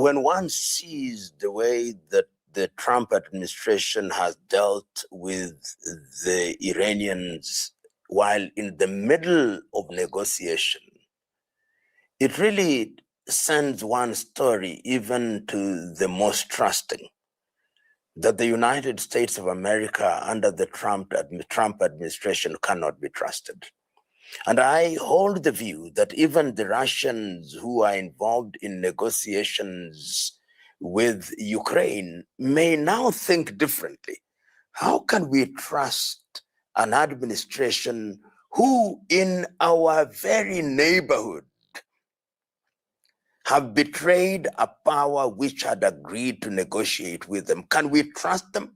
when one sees the way that the Trump administration has dealt with the Iranians while in the middle of negotiation, it really sends one story even to the most trusting, that the United States of America under the Trump administration cannot be trusted. And I hold the view that even the Russians who are involved in negotiations with Ukraine may now think differently. How can we trust an administration who in our very neighborhood have betrayed a power which had agreed to negotiate with them? Can we trust them?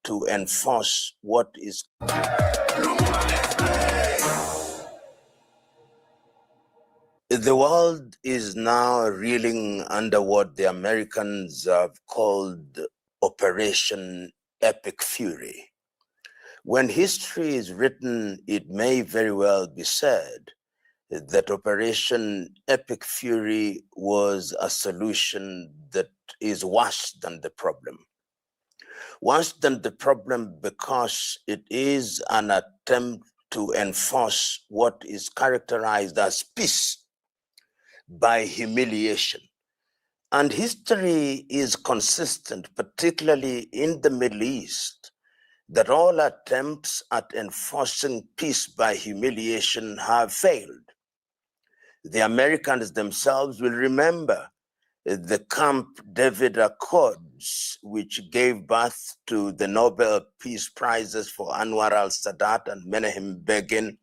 To enforce what is the world is now reeling under what the Americans have called Operation Epic Fury. When history is written, it may very well be said that Operation Epic Fury was a solution that is worse than the problem. Worse than the problem because it is an attempt to enforce what is characterized as peace by humiliation. And history is consistent, particularly in the Middle East, that all attempts at enforcing peace by humiliation have failed. The Americans themselves will remember the Camp David Accords, which gave birth to the Nobel Peace Prizes for Anwar al-Sadat and Menahem Begin.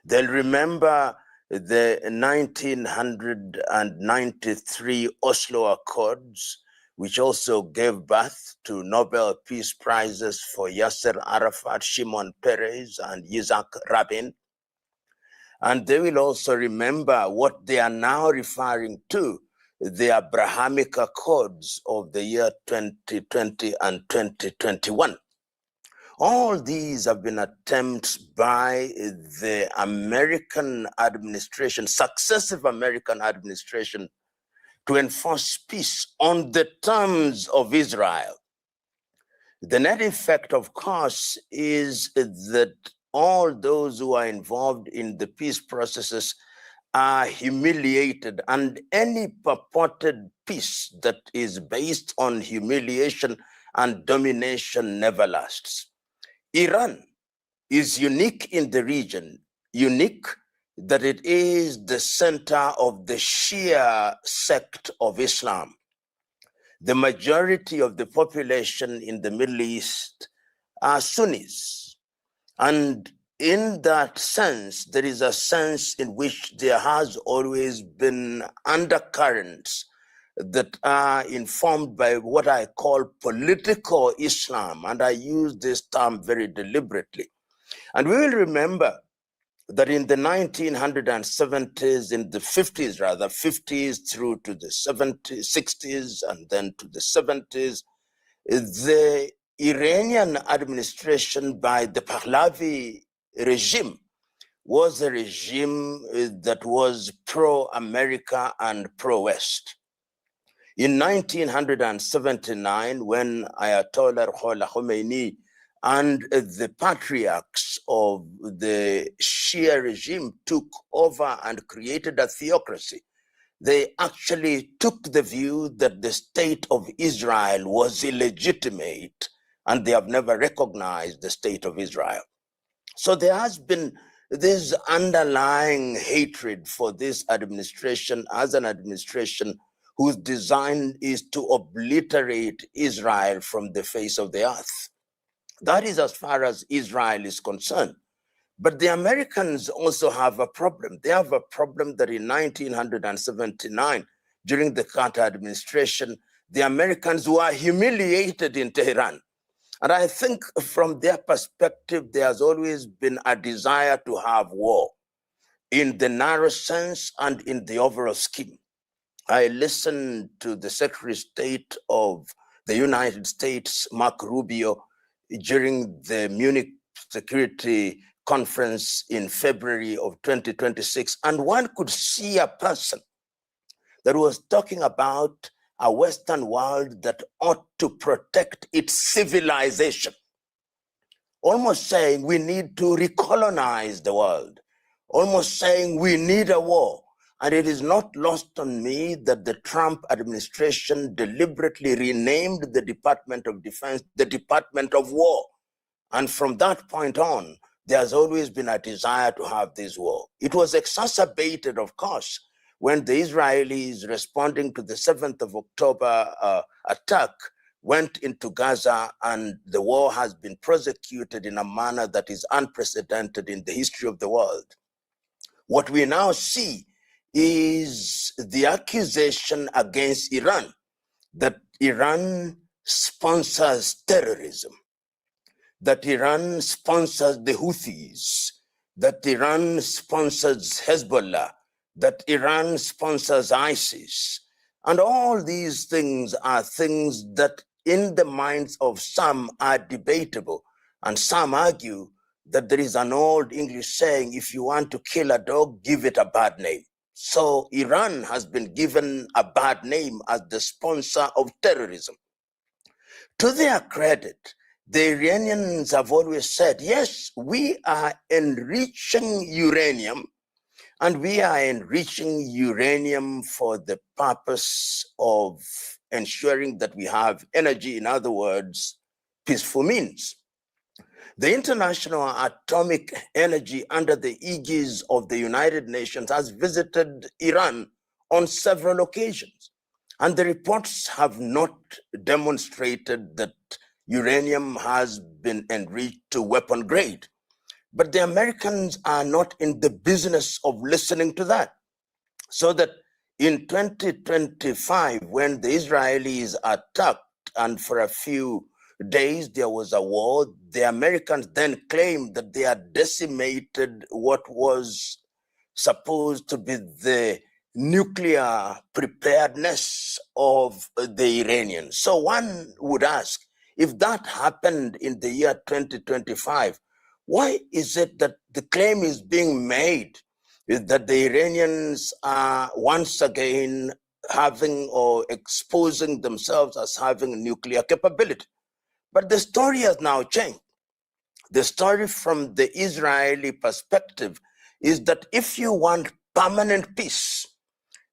They'll remember the 1993 Oslo Accords, which also gave birth to Nobel Peace Prizes for Yasser Arafat, Shimon Peres, and Yitzhak Rabin. And they will also remember what they are now referring to, the Abrahamic Accords of the year 2020 and 2021. All these have been attempts by the American administration, successive American administration, to enforce peace on the terms of Israel. The net effect, of course, is that all those who are involved in the peace processes are humiliated, and any purported peace that is based on humiliation and domination never lasts. Iran is unique in the region, unique that it is the center of the Shia sect of Islam. The majority of the population in the Middle East are Sunnis. And in that sense, there is a sense in which there has always been undercurrents that are informed by what I call political Islam. And I use this term very deliberately. And we will remember that in the 1970s, in the 50s rather, 50s through to the 70s, 60s, and then to the 70s, the Iranian administration by the Pahlavi regime was a regime that was pro-America and pro-West. In 1979, when Ayatollah Ruhollah Khomeini and the patriarchs of the Shia regime took over and created a theocracy, they actually took the view that the state of Israel was illegitimate, and they have never recognized the state of Israel. So there has been this underlying hatred for this administration as an administration whose design is to obliterate Israel from the face of the earth. That is as far as Israel is concerned. But the Americans also have a problem. They have a problem that in 1979, during the Carter administration, the Americans were humiliated in Tehran. And I think from their perspective, there has always been a desire to have war. in the narrow sense and in the overall scheme. I listened to the Secretary of State of the United States, Mark Rubio, during the Munich Security Conference in February of 2026, and one could see a person that was talking about a Western world that ought to protect its civilization, almost saying we need to recolonize the world, almost saying we need a war. And it is not lost on me that the Trump administration deliberately renamed the Department of Defense the Department of War. And from that point on, there has always been a desire to have this war. It was exacerbated, of course, when the Israelis, responding to the 7th of October attack, went into Gaza, and the war has been prosecuted in a manner that is unprecedented in the history of the world. What we now see is the accusation against Iran that Iran sponsors terrorism, that Iran sponsors the Houthis, that Iran sponsors Hezbollah, that Iran sponsors ISIS. And all these things are things that in the minds of some are debatable. And some argue that there is an old English saying, if you want to kill a dog, give it a bad name. So Iran has been given a bad name as the sponsor of terrorism. To their credit, the Iranians have always said, yes, we are enriching uranium, and we are enriching uranium for the purpose of ensuring that we have energy, in other words, peaceful means. The International Atomic Energy, under the aegis of the United Nations, has visited Iran on several occasions. And the reports have not demonstrated that uranium has been enriched to weapon grade. But the Americans are not in the business of listening to that. So that in 2025, when the Israelis attacked, and for a few days there was a war, the Americans then claimed that they had decimated what was supposed to be the nuclear preparedness of the Iranians. So one would ask, if that happened in the year 2025, why is it that the claim is being made is that the Iranians are once again having or exposing themselves as having nuclear capability? But the story has now changed. The story from the Israeli perspective is that if you want permanent peace,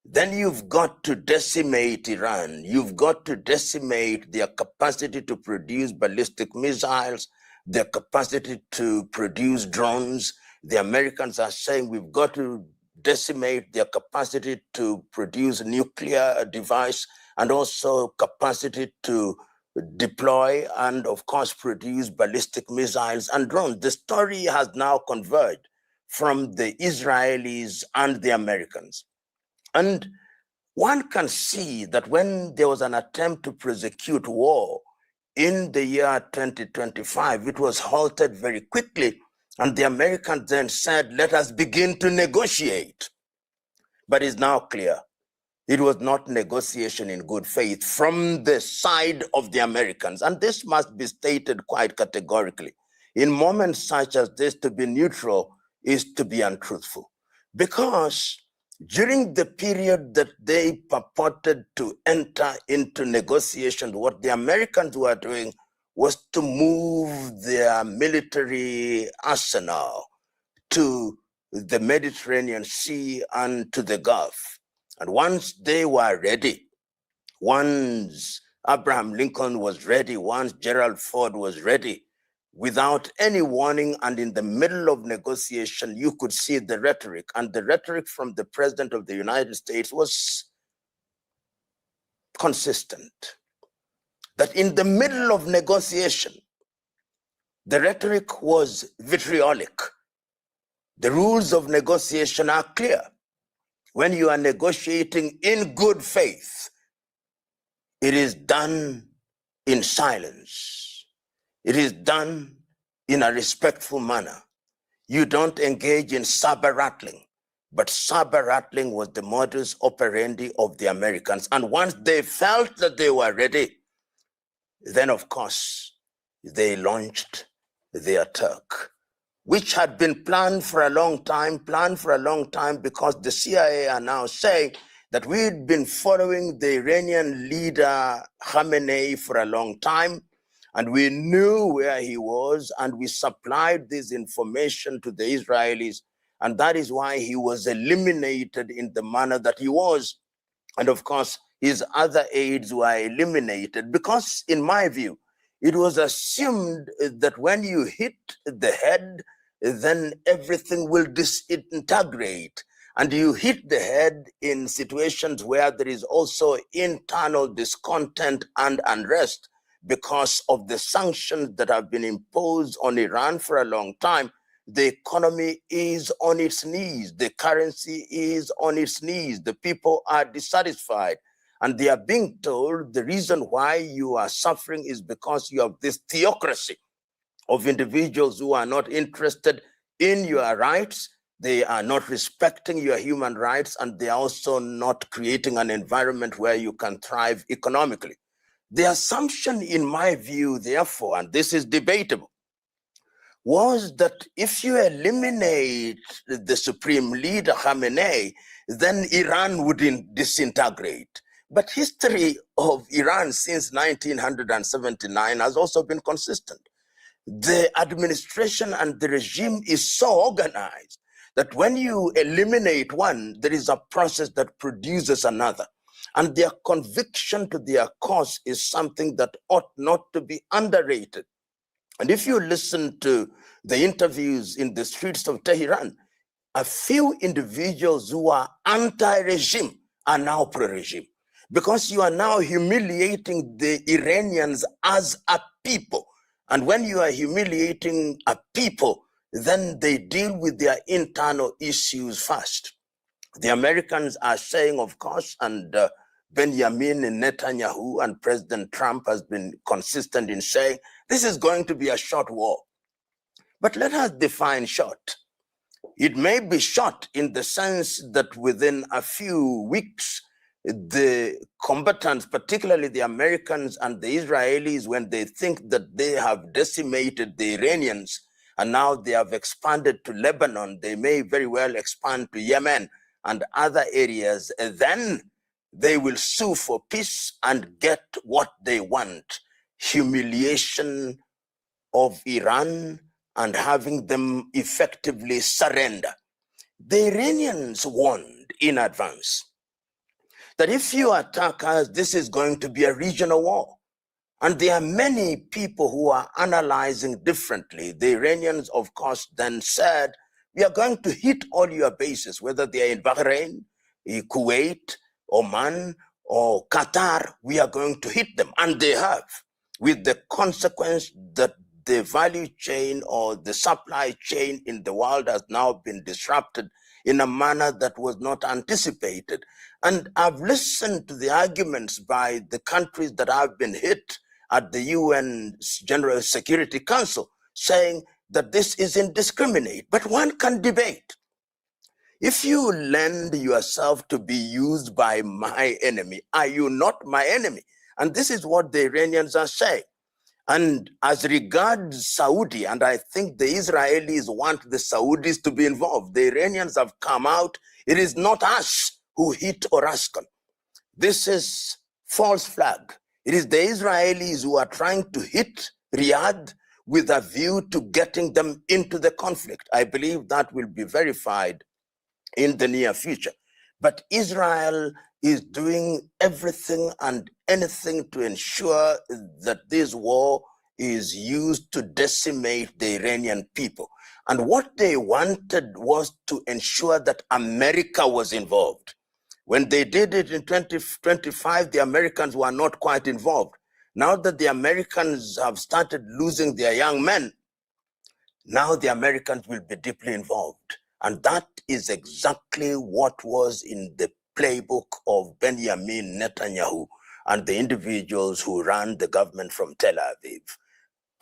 then you've got to decimate Iran. You've got to decimate their capacity to produce ballistic missiles, their capacity to produce drones. The Americans are saying we've got to decimate their capacity to produce nuclear device and also capacity to deploy and, of course, produce ballistic missiles and drones. The story has now converged from the Israelis and the Americans. And one can see that when there was an attempt to prosecute war in the year 2025, it was halted very quickly. And the Americans then said, let us begin to negotiate. But it's now clear it was not negotiation in good faith from the side of the Americans. And this must be stated quite categorically. In moments such as this, to be neutral is to be untruthful. Because during the period that they purported to enter into negotiations, what the Americans were doing was to move their military arsenal to the Mediterranean Sea and to the Gulf. And once they were ready, once Abraham Lincoln was ready, once Gerald Ford was ready, without any warning and in the middle of negotiation, you could see the rhetoric. And the rhetoric from the President of the United States was consistent. That in the middle of negotiation, the rhetoric was vitriolic. The rules of negotiation are clear. When you are negotiating in good faith, it is done in silence. It is done in a respectful manner. You don't engage in saber rattling. But saber rattling was the modus operandi of the Americans. And once they felt that they were ready, then of course, they launched the attack, which had been planned for a long time, because the CIA are now saying that we'd been following the Iranian leader Khamenei for a long time, and we knew where he was, and we supplied this information to the Israelis, and that is why he was eliminated in the manner that he was. And of course, his other aides were eliminated because, in my view, it was assumed that when you hit the head, then everything will disintegrate. And you hit the head in situations where there is also internal discontent and unrest because of the sanctions that have been imposed on Iran for a long time. The economy is on its knees. The currency is on its knees. The people are dissatisfied. And they are being told the reason why you are suffering is because you have this theocracy of individuals who are not interested in your rights. They are not respecting your human rights, and they are also not creating an environment where you can thrive economically. The assumption, in my view, therefore, and this is debatable, was that if you eliminate the supreme leader Khamenei, then Iran would disintegrate. But history of Iran since 1979 has also been consistent. The administration and the regime is so organized that when you eliminate one, there is a process that produces another. And their conviction to their cause is something that ought not to be underrated. And if you listen to the interviews in the streets of Tehran, a few individuals who are anti-regime are now pro-regime, because you are now humiliating the Iranians as a people. And when you are humiliating a people, then they deal with their internal issues first. The Americans are saying, of course, and Benjamin Netanyahu and President Trump has been consistent in saying, this is going to be a short war. But let us define short. It may be short in the sense that within a few weeks, the combatants, particularly the Americans and the Israelis, when they think that they have decimated the Iranians and now they have expanded to Lebanon, they may very well expand to Yemen and other areas, and then they will sue for peace and get what they want: humiliation of Iran and having them effectively surrender. The Iranians warned in advance that if you attack us, this is going to be a regional war. And there are many people who are analyzing differently. The Iranians, of course, then said, we are going to hit all your bases, whether they are in Bahrain, Kuwait, Oman, or Qatar, we are going to hit them. And they have, with the consequence that the value chain or the supply chain in the world has now been disrupted in a manner that was not anticipated. And I've listened to the arguments by the countries that have been hit at the UN General Security Council, saying that this is indiscriminate. But one can debate. If you lend yourself to be used by my enemy, are you not my enemy? And this is what the Iranians are saying. And as regards Saudi, and I think the Israelis want the Saudis to be involved, the Iranians have come out, it is not us who hit Orascon. This is false flag. It is the Israelis who are trying to hit Riyadh with a view to getting them into the conflict. I believe that will be verified in the near future. But Israel is doing everything and anything to ensure that this war is used to decimate the Iranian people. And what they wanted was to ensure that America was involved. When they did it in 2025, the Americans were not quite involved. Now that the Americans have started losing their young men, now the Americans will be deeply involved. And that is exactly what was in the playbook of Benjamin Netanyahu and the individuals who ran the government from Tel Aviv.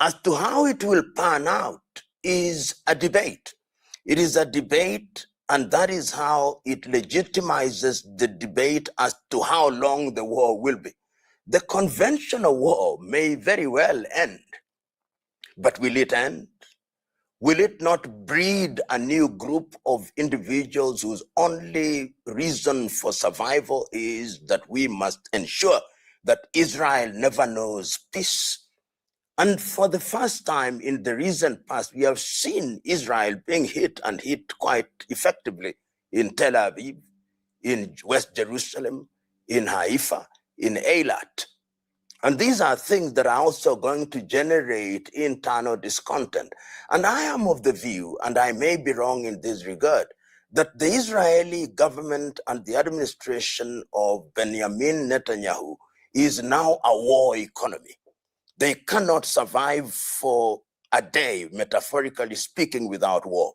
As to how it will pan out is a debate. It is a debate And that is how it legitimizes the debate as to how long the war will be. The conventional war may very well end, but will it end? Will it not breed a new group of individuals whose only reason for survival is that we must ensure that Israel never knows peace? And for the first time in the recent past, we have seen Israel being hit and hit quite effectively in Tel Aviv, in West Jerusalem, in Haifa, in Eilat. And these are things that are also going to generate internal discontent. And I am of the view, and I may be wrong in this regard, that the Israeli government and the administration of Benjamin Netanyahu is now a war economy. They cannot survive for a day, metaphorically speaking, without war.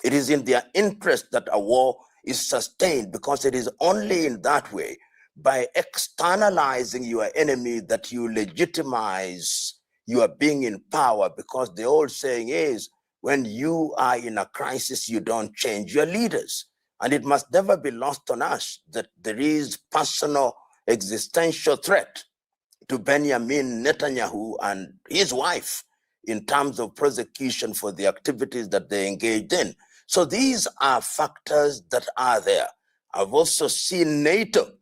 It is in their interest that a war is sustained, because it is only in that way, by externalizing your enemy, that you legitimize your being in power. Because the old saying is, when you are in a crisis, you don't change your leaders. And it must never be lost on us that there is personal existential threat to Benjamin Netanyahu and his wife in terms of prosecution for the activities that they engaged in. So these are factors that are there. I've also seen NATO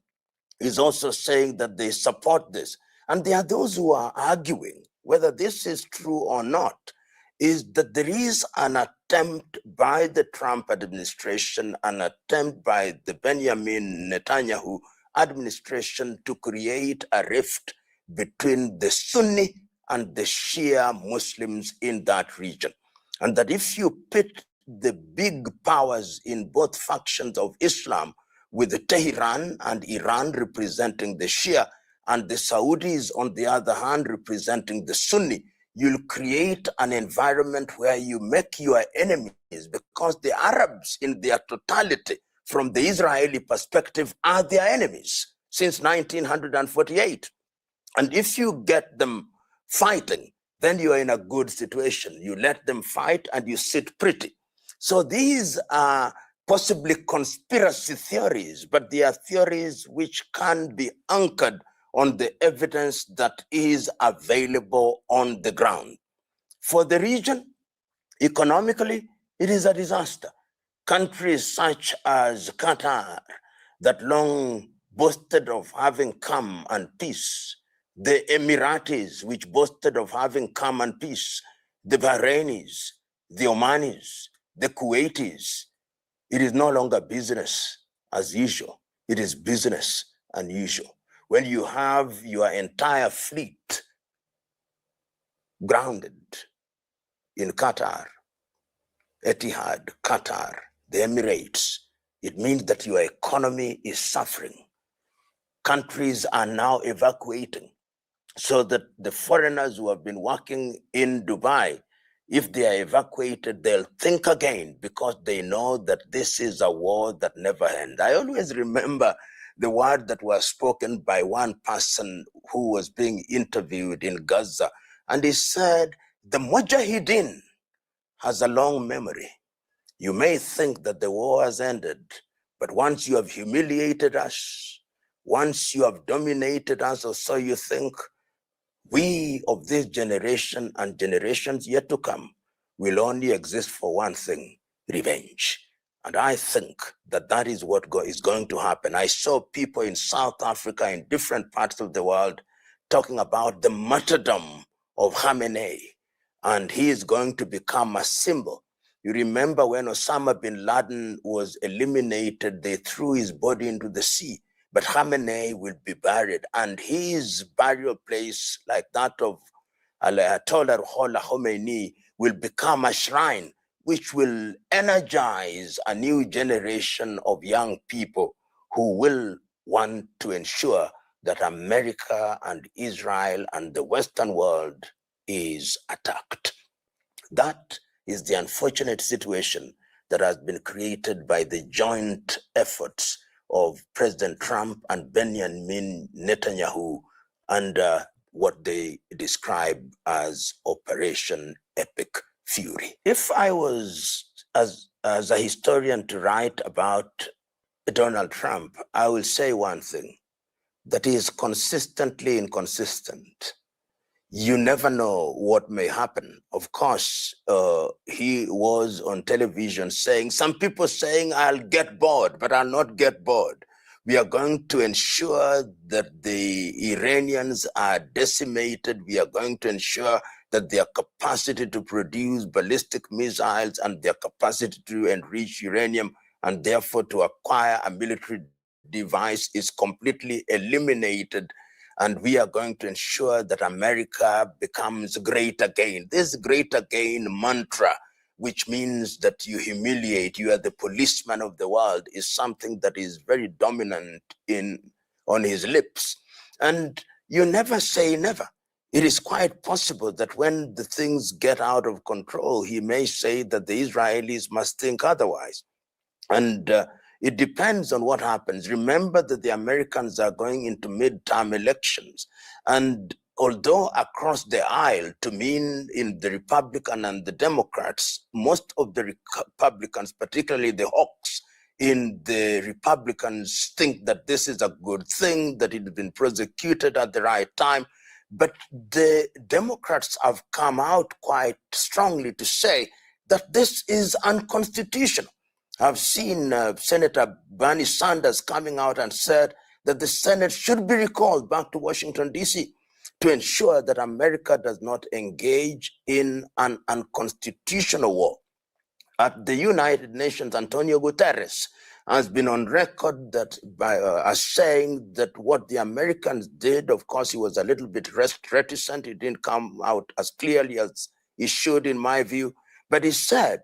is also saying that they support this. And there are those who are arguing whether this is true or not, is that there is an attempt by the Trump administration, an attempt by the Benjamin Netanyahu administration to create a rift between the Sunni and the Shia Muslims in that region. And that if you pit the big powers in both factions of Islam, with Tehran and Iran representing the Shia, and the Saudis, on the other hand, representing the Sunni, you'll create an environment where you make your enemies, because the Arabs in their totality, from the Israeli perspective, are their enemies since 1948. And if you get them fighting, then you are in a good situation. You let them fight and you sit pretty. So these are possibly conspiracy theories, but they are theories which can be anchored on the evidence that is available on the ground. For the region, economically, it is a disaster. Countries such as Qatar, that long boasted of having calm and peace, the Emiratis, which boasted of having calm and peace, the Bahrainis, the Omanis, the Kuwaitis, it is no longer business as usual. It is business unusual. When you have your entire fleet grounded in Qatar, Etihad, Qatar, the Emirates, it means that your economy is suffering. Countries are now evacuating, so that the foreigners who have been working in Dubai, if they are evacuated, they'll think again, because they know that this is a war that never ends. I always remember the word that was spoken by one person who was being interviewed in Gaza, and he said, the Mujahideen has a long memory. You may think that the war has ended, but once you have humiliated us, once you have dominated us, or so you think, we of this generation and generations yet to come will only exist for one thing: revenge. And I think that that is what is going to happen. I saw people in South Africa, in different parts of the world, talking about the martyrdom of Khamenei, and he is going to become a symbol. You remember when Osama bin Laden was eliminated, they threw his body into the sea. But Khamenei will be buried, and his burial place, like that of Ayatollah Khomeini, will become a shrine which will energize a new generation of young people who will want to ensure that America and Israel and the Western world is attacked. That is the unfortunate situation that has been created by the joint efforts of President Trump and Benjamin Netanyahu under what they describe as Operation Epic Fury. If I was, as as a historian to write about Donald Trump, I will say one thing, that he is consistently inconsistent. You never know what may happen. Of course, he was on television saying, some people saying, I'll get bored, but I'll not get bored. We are going to ensure that the Iranians are decimated. We are going to ensure that their capacity to produce ballistic missiles and their capacity to enrich uranium and therefore to acquire a military device is completely eliminated. And we are going to ensure that America becomes great again. This great again mantra, which means that you humiliate, you are the policeman of the world, is something that is very dominant on his lips. And you never say never. It is quite possible that when the things get out of control, he may say that the Israelis must think otherwise. And it depends on what happens. Remember that the Americans are going into midterm elections. And although across the aisle, to mean in the Republican and the Democrats, most of the Republicans, particularly the hawks in the Republicans, think that this is a good thing, that it has been prosecuted at the right time. But the Democrats have come out quite strongly to say that this is unconstitutional. I've seen Senator Bernie Sanders coming out and said that the Senate should be recalled back to Washington, D.C. to ensure that America does not engage in an unconstitutional war. At the United Nations, Antonio Guterres has been on record that as saying that what the Americans did, of course, he was a little bit reticent. It didn't come out as clearly as he should, in my view. But he said,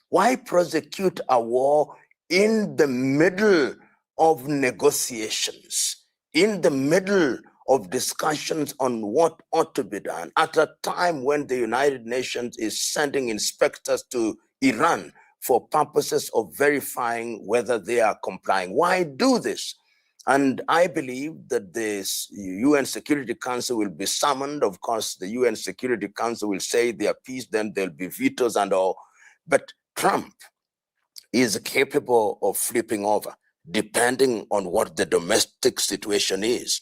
why prosecute a war in the middle of negotiations, in the middle of discussions on what ought to be done, at a time when the United Nations is sending inspectors to Iran for purposes of verifying whether they are complying? Why do this? And I believe that the UN Security Council will be summoned. Of course, the UN Security Council will say their piece, then there'll be vetoes and all. But Trump is capable of flipping over, depending on what the domestic situation is.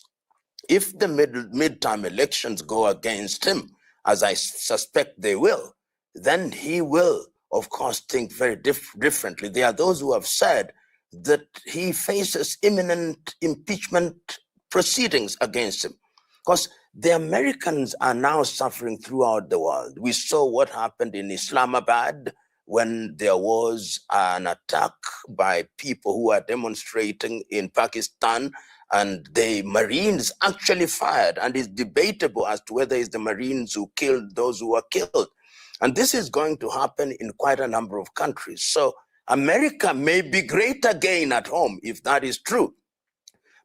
If the midterm elections go against him, as I suspect they will, then he will, of course, think very differently. There are those who have said that he faces imminent impeachment proceedings against him, because the Americans are now suffering throughout the world. We saw what happened in Islamabad when there was an attack by people who are demonstrating in Pakistan, and the Marines actually fired, and it's debatable as to whether it's the Marines who killed those who were killed. And this is going to happen in quite a number of countries. So America may be great again at home, if that is true,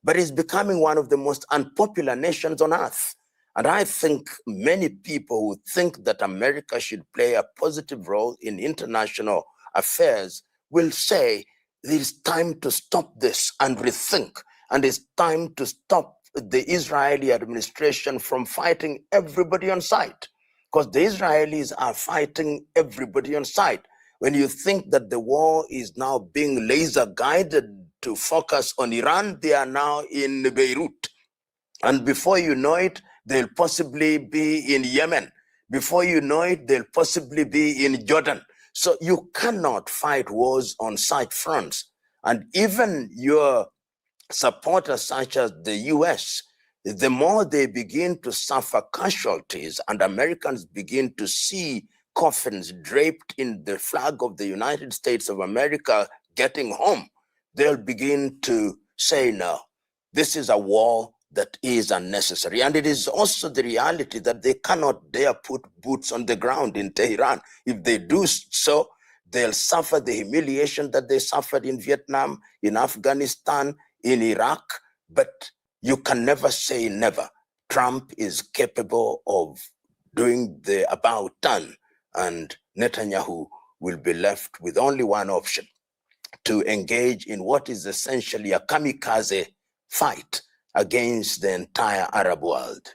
but it's becoming one of the most unpopular nations on earth. And I think many people who think that America should play a positive role in international affairs will say it is time to stop this and rethink. And it's time to stop the Israeli administration from fighting everybody on sight, because the Israelis are fighting everybody on sight. When you think that the war is now being laser guided to focus on Iran, they are now in Beirut. And before you know it, they'll possibly be in Yemen. Before you know it, they'll possibly be in Jordan. So you cannot fight wars on such fronts. And even your supporters, such as the US, the more they begin to suffer casualties and Americans begin to see coffins draped in the flag of the United States of America getting home, they'll begin to say, no, this is a war that is unnecessary. And it is also the reality that they cannot dare put boots on the ground in Tehran. If they do so, they'll suffer the humiliation that they suffered in Vietnam, in Afghanistan, in Iraq. But you can never say never. Trump is capable of doing the about turn, and Netanyahu will be left with only one option: to engage in what is essentially a kamikaze fight against the entire Arab world.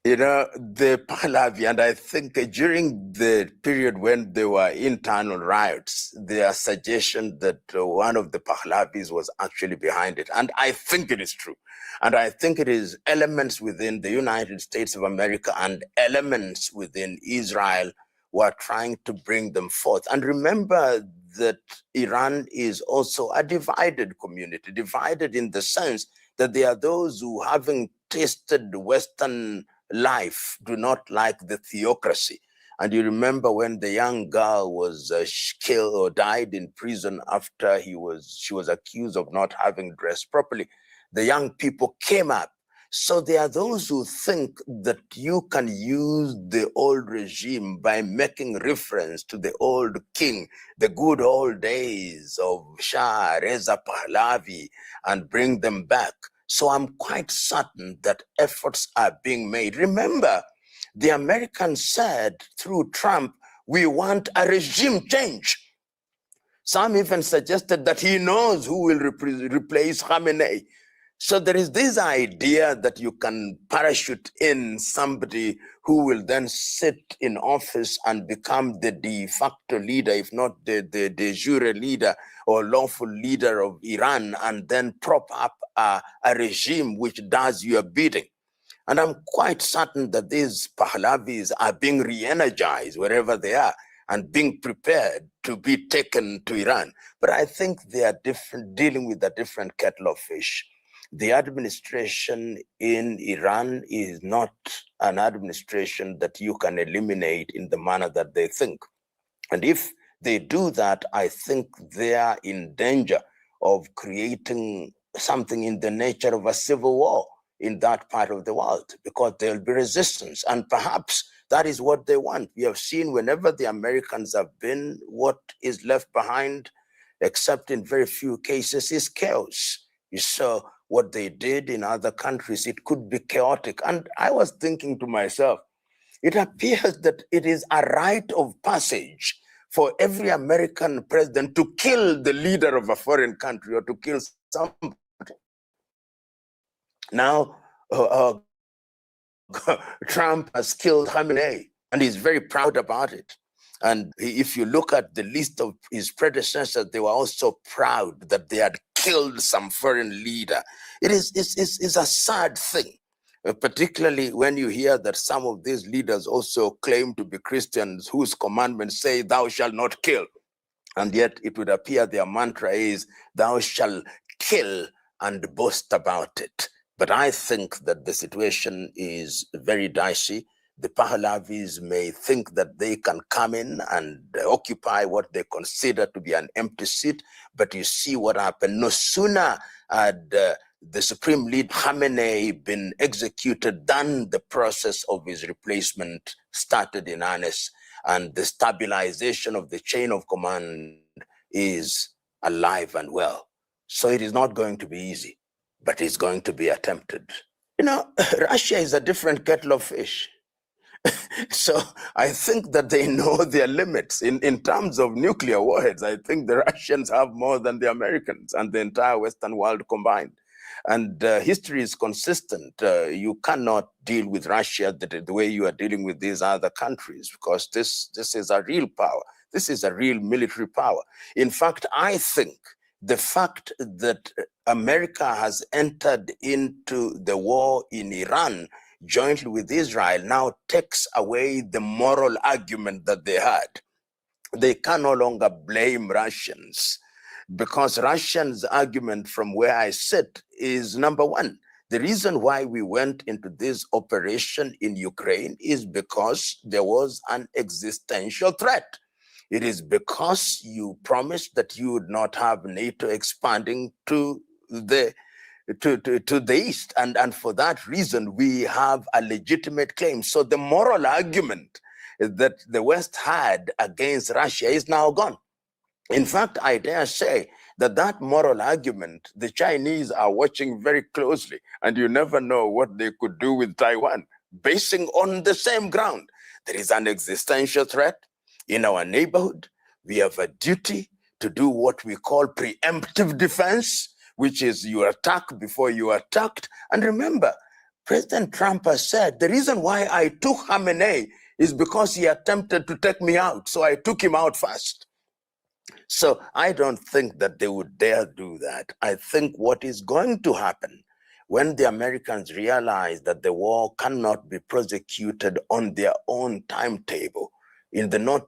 The Pahlavi, and I think during the period when there were internal riots, there are suggestions that one of the Pahlavis was actually behind it. And I think it is true. And I think it is elements within the United States of America and elements within Israel who are trying to bring them forth. And remember that Iran is also a divided community, divided in the sense that there are those who, having tasted Western life, do not like the theocracy. And you remember when the young girl was killed or died in prison after she was accused of not having dressed properly. The young people came up. So there are those who think that you can use the old regime by making reference to the old king, the good old days of Shah Reza Pahlavi, and bring them back. So I'm quite certain that efforts are being made. Remember, the Americans said through Trump, we want a regime change. Some even suggested that he knows who will replace Khamenei. So there is this idea that you can parachute in somebody who will then sit in office and become the de facto leader, if not the de jure leader or lawful leader of Iran, and then prop up a regime which does your bidding. And I'm quite certain that these Pahlavis are being re-energized wherever they are and being prepared to be taken to Iran. But I think they are dealing with a different kettle of fish. The administration in Iran is not an administration that you can eliminate in the manner that they think. And if they do that, I think they are in danger of creating something in the nature of a civil war in that part of the world, because there'll be resistance. And perhaps that is what they want. We have seen whenever the Americans have been, what is left behind, except in very few cases, is chaos. You saw what they did in other countries. It could be chaotic. And I was thinking to myself, it appears that it is a rite of passage for every American president to kill the leader of a foreign country or to kill somebody. Now, Trump has killed Khamenei, and he's very proud about it. And if you look at the list of his predecessors, they were also proud that they had killed some foreign leader. It's a sad thing, particularly when you hear that some of these leaders also claim to be Christians whose commandments say, thou shalt not kill. And yet it would appear their mantra is, thou shalt kill and boast about it. But I think that the situation is very dicey. The Pahlavis may think that they can come in and occupy what they consider to be an empty seat, but you see what happened. No sooner had the supreme leader Khamenei been executed than the process of his replacement started in earnest, and the stabilization of the chain of command is alive and well. So it is not going to be easy, but it's going to be attempted. Russia is a different kettle of fish. So I think that they know their limits. In terms of nuclear warheads, I think the Russians have more than the Americans and the entire Western world combined. And history is consistent. You cannot deal with Russia the way you are dealing with these other countries, because this is a real power. This is a real military power. In fact, I think the fact that America has entered into the war in Iran jointly with Israel now takes away the moral argument that they had. They can no longer blame Russians, because Russians' argument from where I sit is, number one, the reason why we went into this operation in Ukraine is because there was an existential threat. It is because you promised that you would not have NATO expanding to the east, and for that reason we have a legitimate claim. So the moral argument that the West had against Russia is now gone. In fact, I dare say that moral argument the Chinese are watching very closely, and you never know what they could do with Taiwan, basing on the same ground. There is an existential threat in our neighborhood. We have a duty to do what we call preemptive defense, which is you attack before you are attacked. And remember, President Trump has said, the reason why I took Khamenei is because he attempted to take me out, so I took him out first. So I don't think that they would dare do that. I think what is going to happen when the Americans realize that the war cannot be prosecuted on their own timetable in the not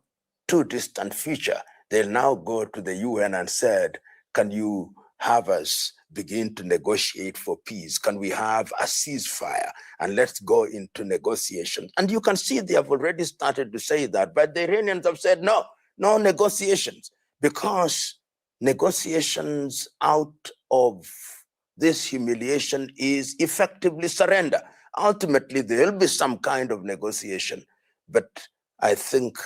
too distant future, they'll now go to the UN and said, can you have us begin to negotiate for peace? Can we have a ceasefire? And let's go into negotiations. And you can see they have already started to say that, but the Iranians have said, no, no negotiations, because negotiations out of this humiliation is effectively surrender. Ultimately, there will be some kind of negotiation, but I think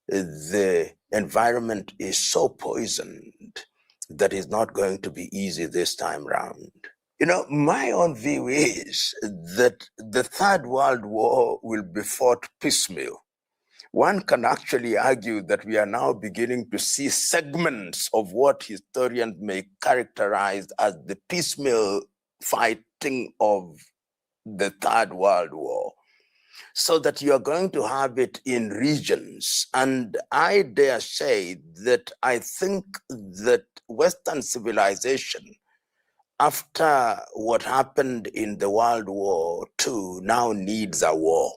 the environment is so poisoned that is not going to be easy this time round. You know, my own view is that the Third World War will be fought piecemeal. One can actually argue that we are now beginning to see segments of what historians may characterize as the piecemeal fighting of the Third World War, so that you are going to have it in regions. And I dare say that I think that Western civilization, after what happened in the World War II, now needs a war.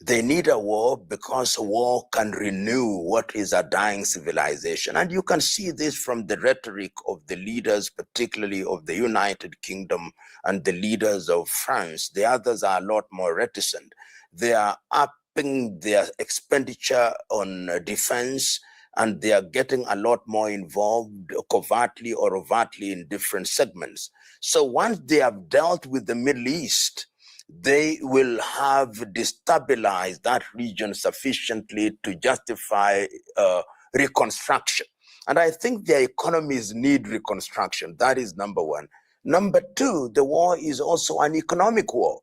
They need a war because war can renew what is a dying civilization. And you can see this from the rhetoric of the leaders, particularly of the United Kingdom and the leaders of France. The others are a lot more reticent. They are upping their expenditure on defense, and they are getting a lot more involved covertly or overtly in different segments. So once they have dealt with the Middle East, they will have destabilized that region sufficiently to justify reconstruction. And I think their economies need reconstruction. That is number one. Number two, the war is also an economic war.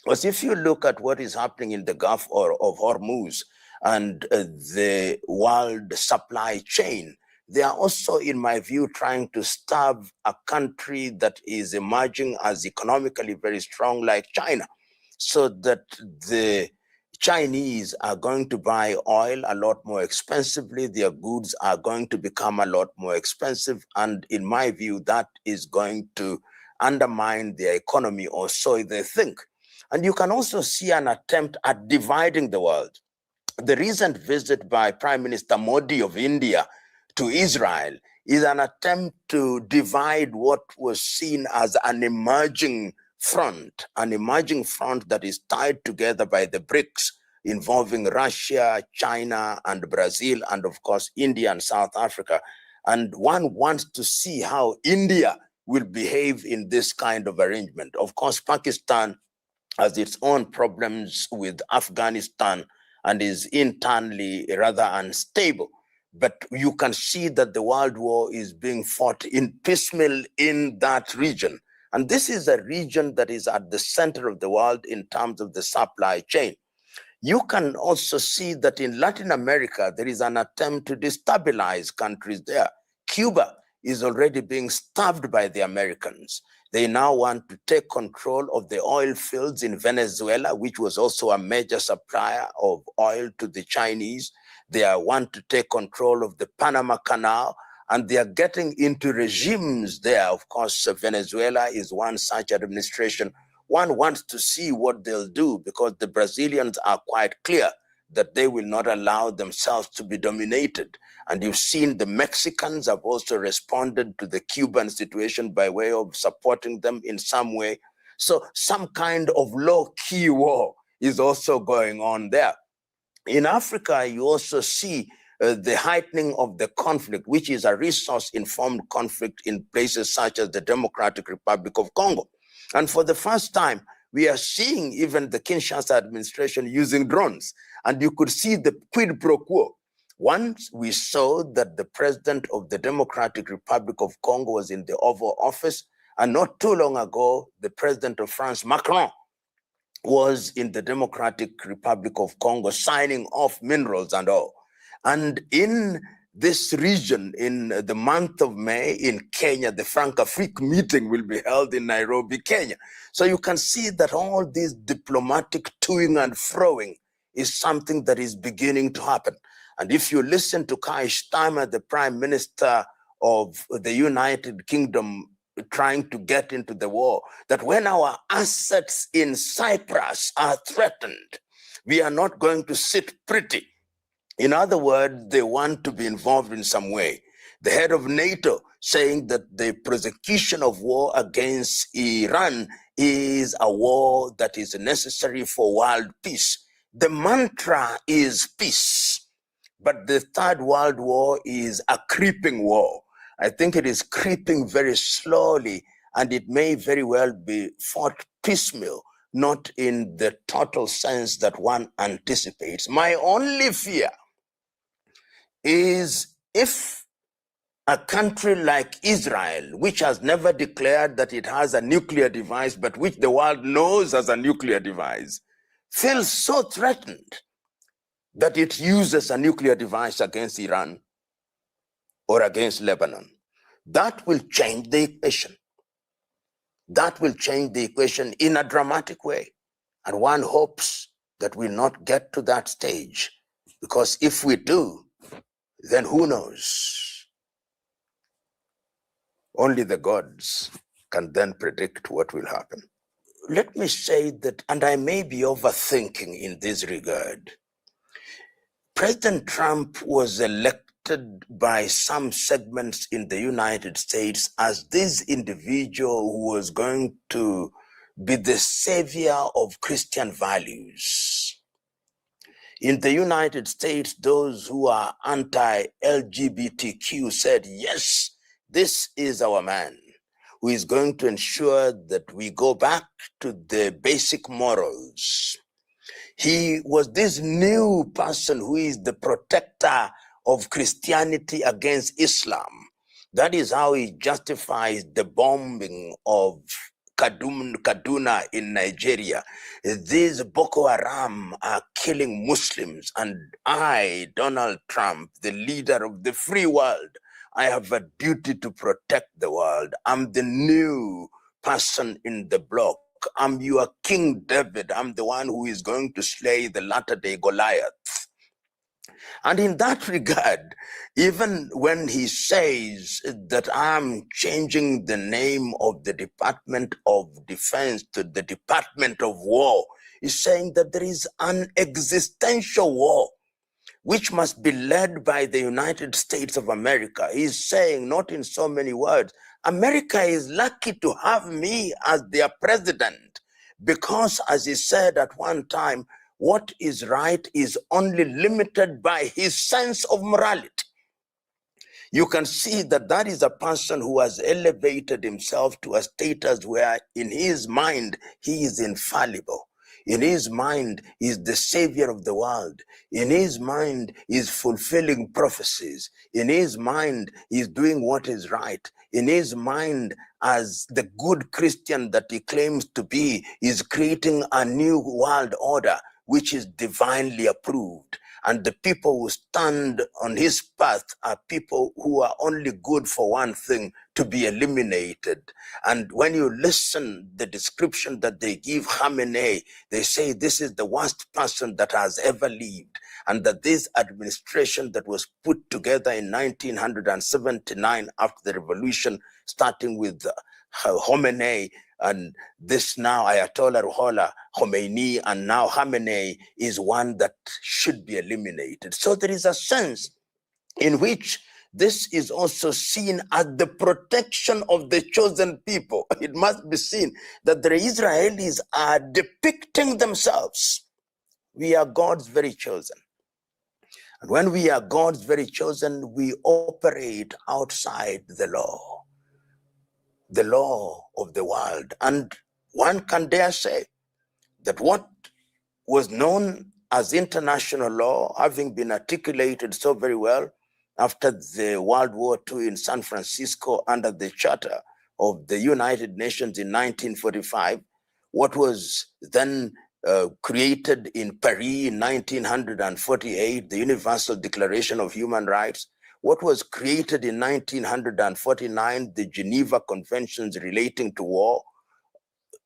Because if you look at what is happening in the Gulf of Hormuz and the world supply chain, they are also, in my view, trying to starve a country that is emerging as economically very strong like China, so that the Chinese are going to buy oil a lot more expensively. Their goods are going to become a lot more expensive. And in my view, that is going to undermine their economy, or so they think. And you can also see an attempt at dividing the world. The recent visit by Prime Minister Modi of India to Israel is an attempt to divide what was seen as an emerging front that is tied together by the BRICS, involving Russia, China, and Brazil, and of course, India and South Africa. And one wants to see how India will behave in this kind of arrangement. Of course, Pakistan has its own problems with Afghanistan and is internally rather unstable. But you can see that the world war is being fought in piecemeal in that region. And this is a region that is at the center of the world in terms of the supply chain. You can also see that in Latin America, there is an attempt to destabilize countries there. Cuba is already being starved by the Americans. They now want to take control of the oil fields in Venezuela, which was also a major supplier of oil to the Chinese. They want to take control of the Panama Canal, and they are getting into regimes there. Of course, Venezuela is one such administration. One wants to see what they'll do, because the Brazilians are quite clear that they will not allow themselves to be dominated. And you've seen the Mexicans have also responded to the Cuban situation by way of supporting them in some way. So some kind of low-key war is also going on there. In Africa, you also see the heightening of the conflict, which is a resource-informed conflict in places such as the Democratic Republic of Congo. And for the first time, we are seeing even the Kinshasa administration using drones. And you could see the quid pro quo. Once we saw that the president of the Democratic Republic of Congo was in the Oval Office, and not too long ago, the president of France, Macron, was in the Democratic Republic of Congo signing off minerals and all. And in this region in the month of May in Kenya. The Frank-Afrique meeting will be held in Nairobi, Kenya. So you can see that all this diplomatic toing and froing is something that is beginning to happen. And if you listen to Keir Starmer, the Prime Minister of the United Kingdom, trying to get into the war, that when our assets in Cyprus are threatened, we are not going to sit pretty. In other words, they want to be involved in some way. The head of NATO saying that the prosecution of war against Iran is a war that is necessary for world peace. The mantra is peace, but the Third World War is a creeping war. I think it is creeping very slowly, and it may very well be fought piecemeal, not in the total sense that one anticipates. My only fear is if a country like Israel, which has never declared that it has a nuclear device, but which the world knows as a nuclear device, feels so threatened that it uses a nuclear device against Iran or against Lebanon. That will change the equation. That will change the equation in a dramatic way. And one hopes that we'll not get to that stage, because if we do, then who knows? Only the gods can then predict what will happen. Let me say that, and I may be overthinking in this regard, President Trump was elected by some segments in the United States as this individual who was going to be the savior of Christian values. In the United States, those who are anti-LGBTQ said, yes, this is our man who is going to ensure that we go back to the basic morals. He was this new person who is the protector of Christianity against Islam. That is how he justifies the bombing of Kaduna in Nigeria. These Boko Haram are killing Muslims, and I, Donald Trump, the leader of the free world, I have a duty to protect the world. I'm the new person in the block. I'm your King David. I'm the one who is going to slay the latter-day Goliath. And in that regard, even when he says that I'm changing the name of the Department of Defense to the Department of War, he's saying that there is an existential war which must be led by the United States of America. He's saying, not in so many words, America is lucky to have me as their president, because, as he said at one time, what is right is only limited by his sense of morality. You can see that that is a person who has elevated himself to a status where in his mind, he is infallible. In his mind, he is the savior of the world. In his mind, he is fulfilling prophecies. In his mind, he is doing what is right. In his mind, as the good Christian that he claims to be, is creating a new world order which is divinely approved. And the people who stand on his path are people who are only good for one thing, to be eliminated. And when you listen the description that they give Khamenei, they say this is the worst person that has ever lived, and that this administration that was put together in 1979 after the revolution, starting with Khamenei, and this now Ayatollah Ruhollah Khomeini, and now Khamenei, is one that should be eliminated. So there is a sense in which this is also seen as the protection of the chosen people. It must be seen that the Israelis are depicting themselves. We are God's very chosen. And when we are God's very chosen, we operate outside the law of the world. And one can dare say that what was known as international law, having been articulated so very well after the World War II in San Francisco under the Charter of the United Nations in 1945, what was then created in Paris in 1948, the Universal Declaration of Human Rights, what was created in 1949, the Geneva Conventions relating to war,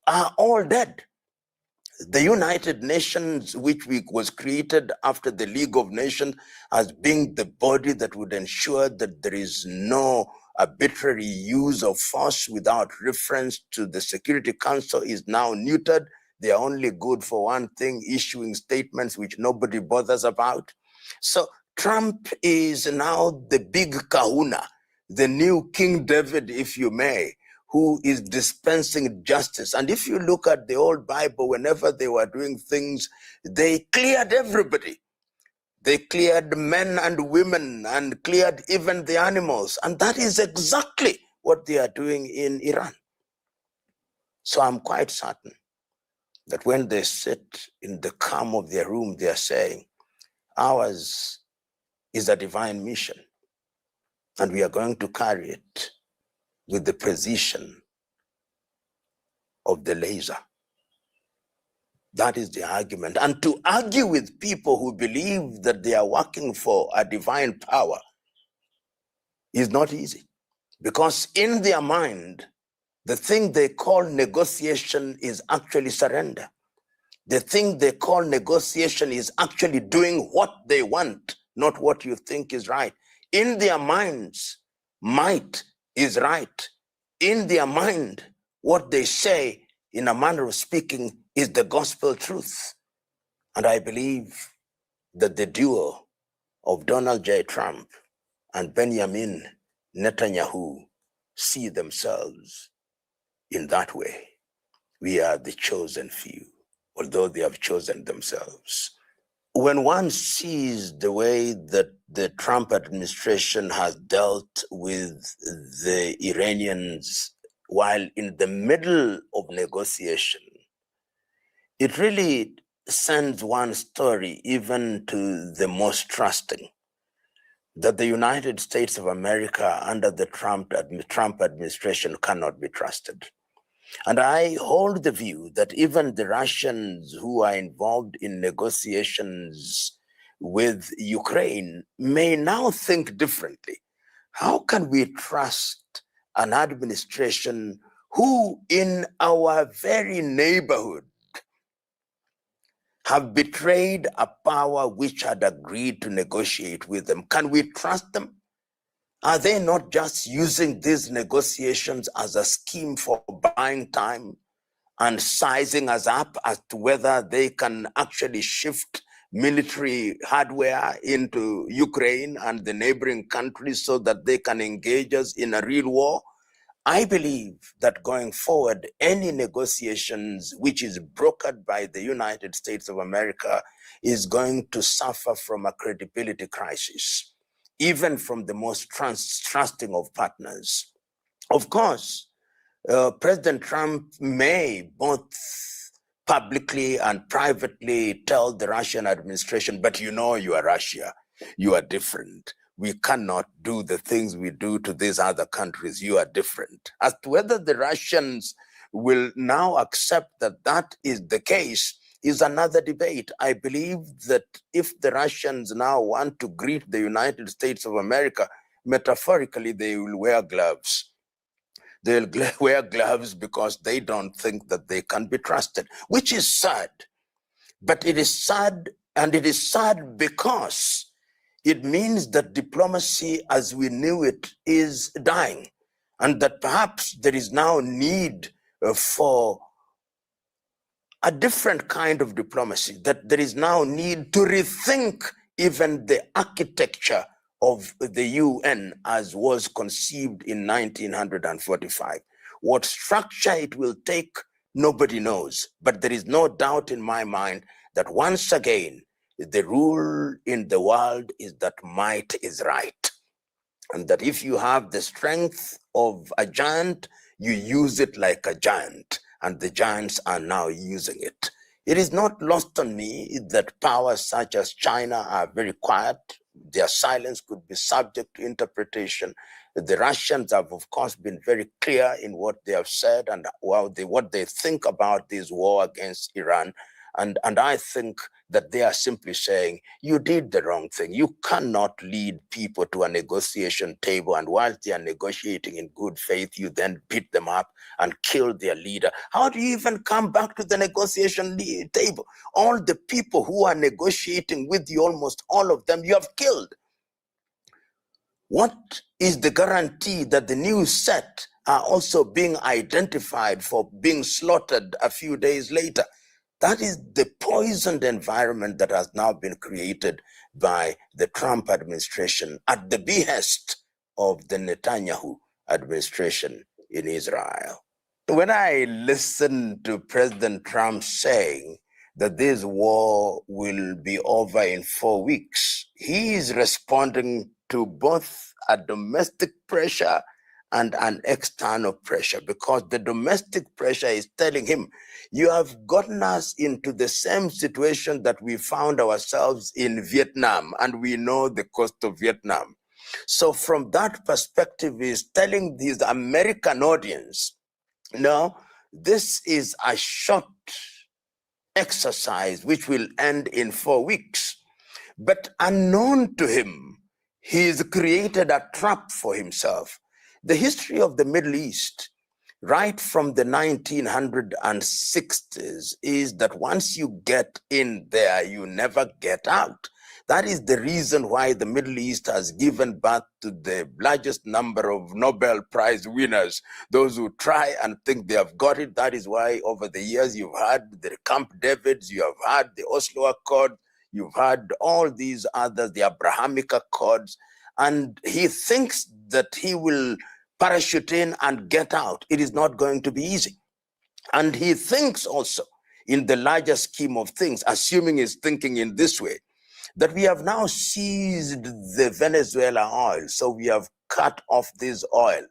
are all dead. The United Nations, which was created after the League of Nations as being the body that would ensure that there is no arbitrary use of force without reference to the Security Council, is now neutered. They are only good for one thing, issuing statements which nobody bothers about. So Trump is now the big kahuna, the new King David, if you may, who is dispensing justice. And if you look at the old Bible, whenever they were doing things, they cleared everybody. They cleared men and women and cleared even the animals. And that is exactly what they are doing in Iran. So I'm quite certain that when they sit in the calm of their room, they are saying, ours is a divine mission, and we are going to carry it with the precision of the laser. That is the argument. And to argue with people who believe that they are working for a divine power is not easy. Because in their mind, the thing they call negotiation is actually surrender. The thing they call negotiation is actually doing what they want, not what you think is right. In their minds, might is right. In their mind, what they say, in a manner of speaking, is the gospel truth. And I believe that the duo of Donald J. Trump and Benjamin Netanyahu see themselves in that way. We are the chosen few, although they have chosen themselves. When one sees the way that the Trump administration has dealt with the Iranians while in the middle of negotiation, it really sends one story even to the most trusting, that the United States of America under the Trump administration cannot be trusted. And I hold the view that even the Russians who are involved in negotiations with Ukraine may now think differently. How can we trust an administration who in our very neighborhood have betrayed a power which had agreed to negotiate with them? Can we trust them? Are they not just using these negotiations as a scheme for buying time and sizing us up as to whether they can actually shift military hardware into Ukraine and the neighboring countries so that they can engage us in a real war? I believe that going forward, any negotiations which is brokered by the United States of America is going to suffer from a credibility crisis, even from the most trusting of partners. Of course, President Trump may both publicly and privately tell the Russian administration, but you know you are Russia, you are different. We cannot do the things we do to these other countries. You are different. As to whether the Russians will now accept that that is the case is another debate. I believe that if the Russians now want to greet the United States of America, metaphorically, they will wear gloves. They'll wear gloves because they don't think that they can be trusted, which is sad. But it is sad, and it is sad because it means that diplomacy as we knew it is dying, and that perhaps there is now need for a different kind of diplomacy, that there is now need to rethink even the architecture of the UN as was conceived in 1945. What structure it will take, nobody knows. But there is no doubt in my mind that once again, the rule in the world is that might is right. And that if you have the strength of a giant, you use it like a giant. And the giants are now using it. It is not lost on me that powers such as China are very quiet. Their silence could be subject to interpretation. The Russians have, of course, been very clear in what they have said and what they think about this war against Iran. And I think that they are simply saying, you did the wrong thing. You cannot lead people to a negotiation table, and whilst they are negotiating in good faith, you then beat them up and kill their leader. How do you even come back to the negotiation table? All the people who are negotiating with you, almost all of them, you have killed. What is the guarantee that the new set are also being identified for being slaughtered a few days later? That is the poisoned environment that has now been created by the Trump administration at the behest of the Netanyahu administration in Israel. When I listen to President Trump saying that this war will be over in 4 weeks, he is responding to both a domestic pressure and an external pressure, because the domestic pressure is telling him, you have gotten us into the same situation that we found ourselves in Vietnam, and we know the cost of Vietnam. So from that perspective, he's telling his American audience, no, this is a short exercise which will end in 4 weeks. But unknown to him, he's created a trap for himself. The history of the Middle East, right from the 1960s, is that once you get in there, you never get out. That is the reason why the Middle East has given birth to the largest number of Nobel Prize winners, those who try and think they have got it. That is why over the years you've had the Camp Davids, you have had the Oslo Accord, you've had all these others, the Abrahamic Accords, and he thinks that he will parachute in and get out. It is not going to be easy. And he thinks also, in the larger scheme of things, assuming he's thinking in this way, that we have now seized the Venezuela oil. So we have cut off this oil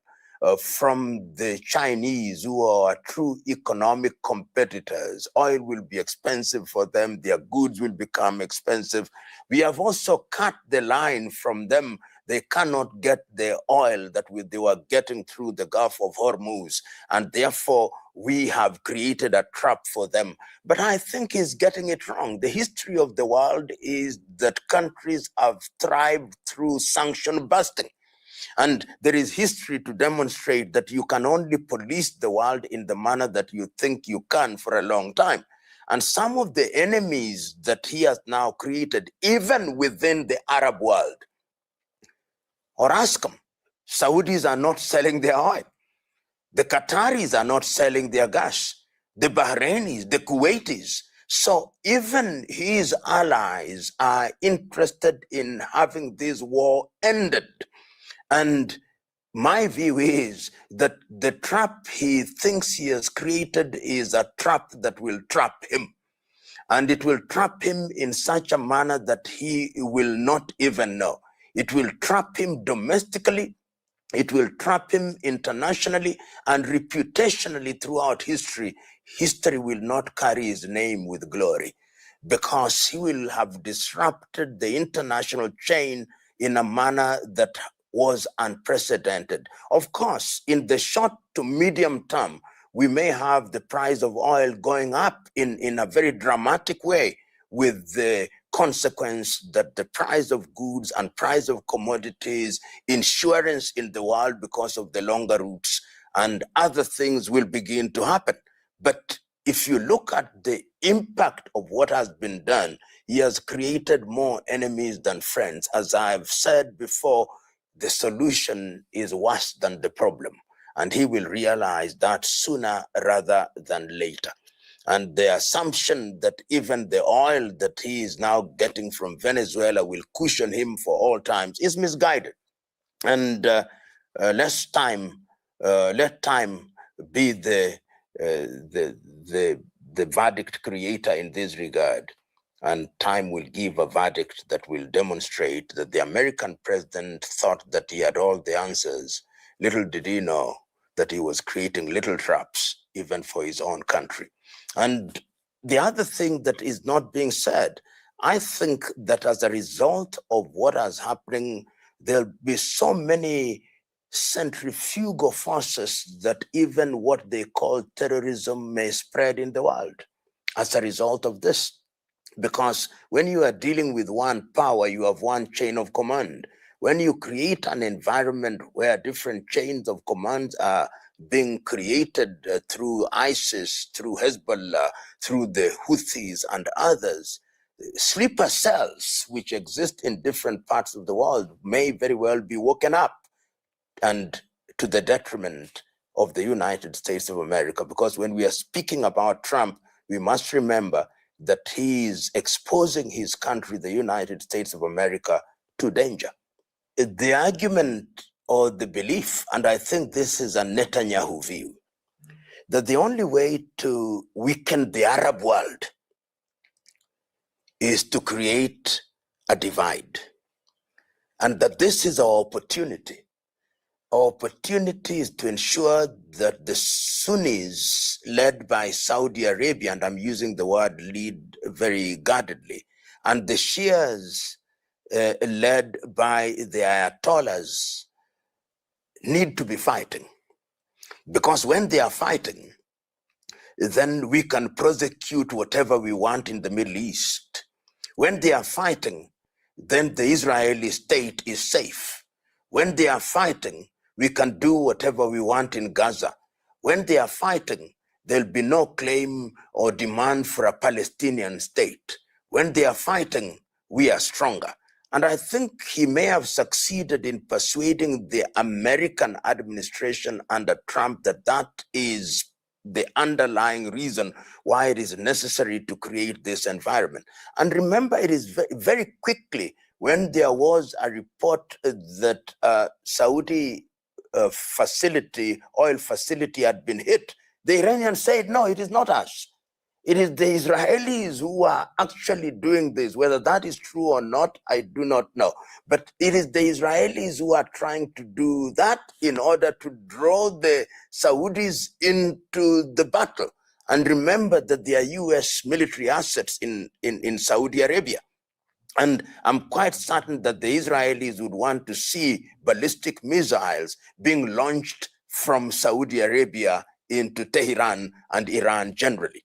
from the Chinese, who are true economic competitors. Oil will be expensive for them. Their goods will become expensive. We have also cut the line from them. They cannot get the oil that they were getting through the Gulf of Hormuz, and therefore we have created a trap for them. But I think he's getting it wrong. The history of the world is that countries have thrived through sanction busting. And there is history to demonstrate that you can only police the world in the manner that you think you can for a long time. And some of the enemies that he has now created, even within the Arab world, or ask them, Saudis are not selling their oil. The Qataris are not selling their gas. The Bahrainis, the Kuwaitis. So even his allies are interested in having this war ended. And my view is that the trap he thinks he has created is a trap that will trap him. And it will trap him in such a manner that he will not even know. It will trap him domestically, it will trap him internationally, and reputationally throughout history. History will not carry his name with glory, because he will have disrupted the international chain in a manner that was unprecedented. Of course, in the short to medium term, we may have the price of oil going up in a very dramatic way, with the consequence that the price of goods and price of commodities, insurance in the world because of the longer routes, and other things will begin to happen. But if you look at the impact of what has been done, he has created more enemies than friends. As I've said before, the solution is worse than the problem, and he will realize that sooner rather than later. And the assumption that even the oil that he is now getting from Venezuela will cushion him for all times is misguided. And let time be the verdict creator in this regard. And time will give a verdict that will demonstrate that the American president thought that he had all the answers. Little did he know that he was creating little traps even for his own country. And the other thing that is not being said, I think that as a result of what is happening, there'll be so many centrifugal forces that even what they call terrorism may spread in the world as a result of this. Because when you are dealing with one power, you have one chain of command. When you create an environment where different chains of commands are being created through ISIS, through Hezbollah, through the Houthis and others, sleeper cells which exist in different parts of the world may very well be woken up, and to the detriment of the United States of America. Because when we are speaking about Trump, we must remember that he is exposing his country, the United States of America, to danger. The argument or the belief, and I think this is a Netanyahu view, that the only way to weaken the Arab world is to create a divide, and that this is our opportunity. Our opportunity is to ensure that the Sunnis, led by Saudi Arabia, and I'm using the word lead very guardedly, and the Shias, led by the Ayatollahs, need to be fighting. Because when they are fighting, then we can prosecute whatever we want in the Middle East. When they are fighting, then the Israeli state is safe. When they are fighting, we can do whatever we want in Gaza. When they are fighting, there'll be no claim or demand for a Palestinian state. When they are fighting, we are stronger. And I think he may have succeeded in persuading the American administration under Trump that that is the underlying reason why it is necessary to create this environment. And remember, it is very quickly, when there was a report that Saudi oil facility had been hit, the Iranians said, no, it is not us. It is the Israelis who are actually doing this. Whether that is true or not, I do not know. But it is the Israelis who are trying to do that in order to draw the Saudis into the battle. And remember that there are US military assets in Saudi Arabia. And I'm quite certain that the Israelis would want to see ballistic missiles being launched from Saudi Arabia into Tehran and Iran generally.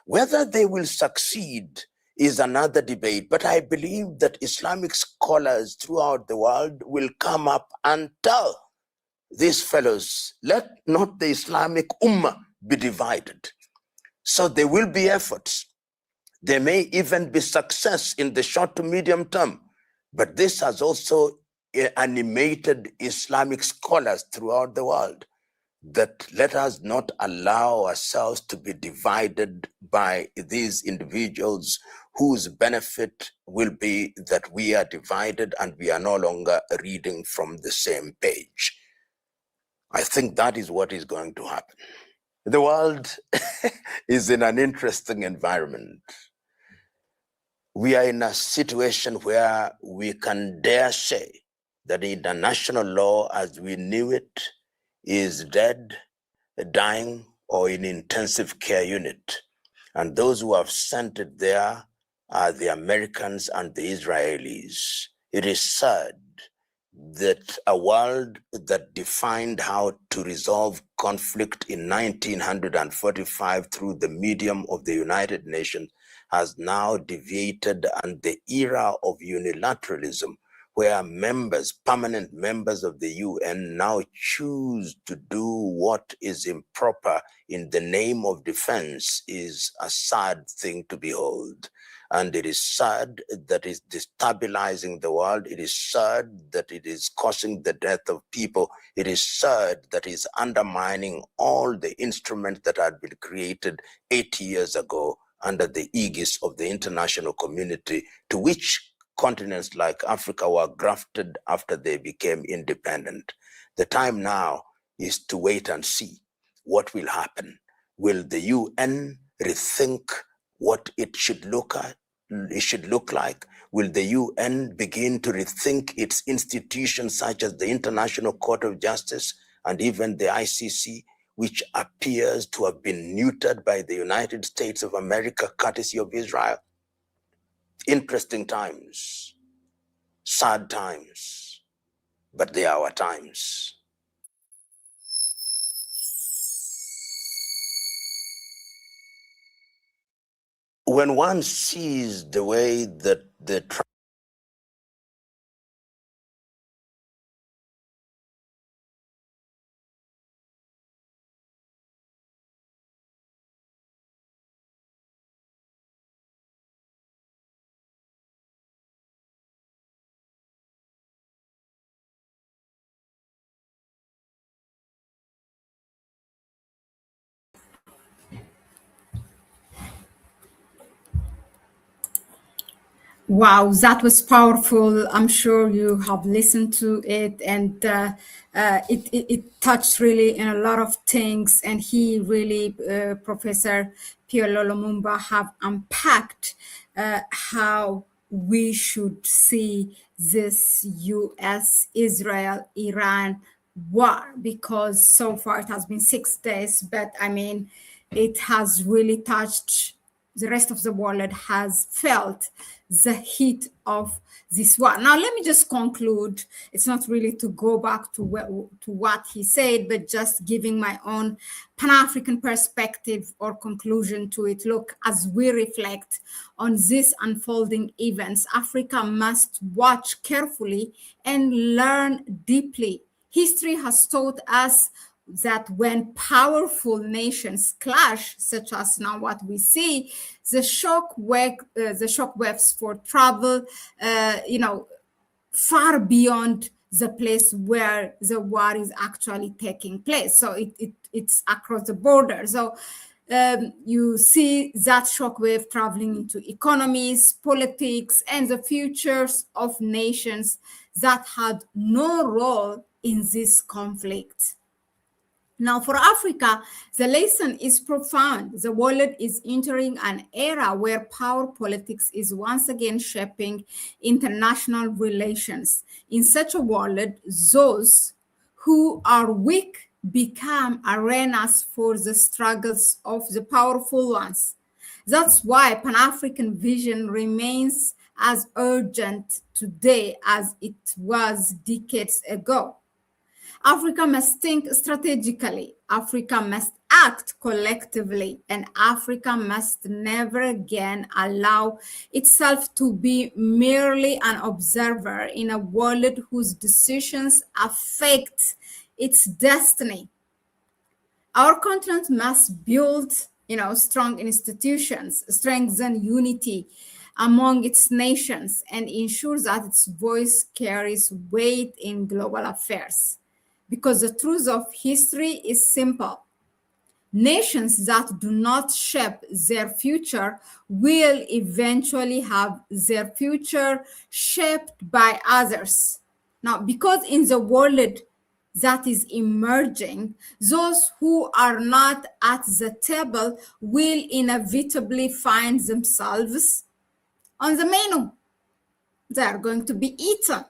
Whether they will succeed is another debate, but I believe that Islamic scholars throughout the world will come up and tell these fellows, let not the Islamic Ummah be divided. So there will be efforts. There may even be success in the short to medium term, but this has also animated Islamic scholars throughout the world, that let us not allow ourselves to be divided by these individuals whose benefit will be that we are divided and we are no longer reading from the same page. I think that is what is going to happen. The world is in an interesting environment. We are in a situation where we can dare say that international law as we knew it is dead, dying, or in intensive care unit. And those who have sent it there are the Americans and the Israelis. It is sad that a world that defined how to resolve conflict in 1945 through the medium of the United Nations has now deviated, and the era of unilateralism, where permanent members of the UN now choose to do what is improper in the name of defense, is a sad thing to behold. And it is sad that it's destabilizing the world. It is sad that it is causing the death of people. It is sad that it is undermining all the instruments that had been created 80 years ago under the aegis of the international community, to which continents like Africa were grafted after they became independent. The time now is to wait and see what will happen. Will the UN rethink what it should look like? Will the UN begin to rethink its institutions such as the International Court of Justice and even the ICC, which appears to have been neutered by the United States of America, courtesy of Israel? Interesting times, sad times, but they are our times. when one sees the way that the Wow, that was powerful. I'm sure you have listened to it, and it touched really in a lot of things. And he really, Professor PLO Lumumba, have unpacked how we should see this U.S., Israel, Iran war, because so far it has been 6 days, but I mean, it has really touched the rest of the world, has felt the heat of this war. Now, let me just conclude. It's not really to go back to what he said, but just giving my own Pan-African perspective or conclusion to it. Look, as we reflect on these unfolding events, Africa must watch carefully and learn deeply. History has taught us that when powerful nations clash, such as now what we see, the shock waves for travel, far beyond the place where the war is actually taking place. So it's across the border. So you see that shockwave traveling into economies, politics, and the futures of nations that had no role in this conflict. Now, for Africa, the lesson is profound. The world is entering an era where power politics is once again shaping international relations. In such a world, those who are weak become arenas for the struggles of the powerful ones. That's why Pan African vision remains as urgent today as it was decades ago. Africa must think strategically. Africa must act collectively. And Africa must never again allow itself to be merely an observer in a world whose decisions affect its destiny. Our continent must build, strong institutions, strengthen unity among its nations, and ensure that its voice carries weight in global affairs. Because the truth of history is simple. Nations that do not shape their future will eventually have their future shaped by others. Now, because in the world that is emerging, those who are not at the table will inevitably find themselves on the menu. They are going to be eaten.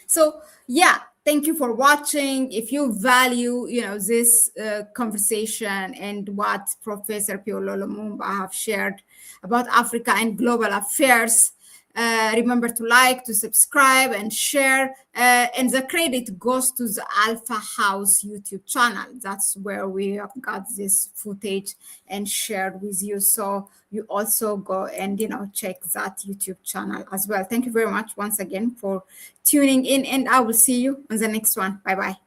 So yeah, thank you for watching. If you value, this conversation and what Professor PLO Lumumba have shared about Africa and global affairs, remember to like, to subscribe, and share. And the credit goes to the Alpha House YouTube channel. That's where we have got this footage and shared with you. So you also go and check that YouTube channel as well. Thank you very much once again for tuning in, and I will see you on the next one. Bye bye.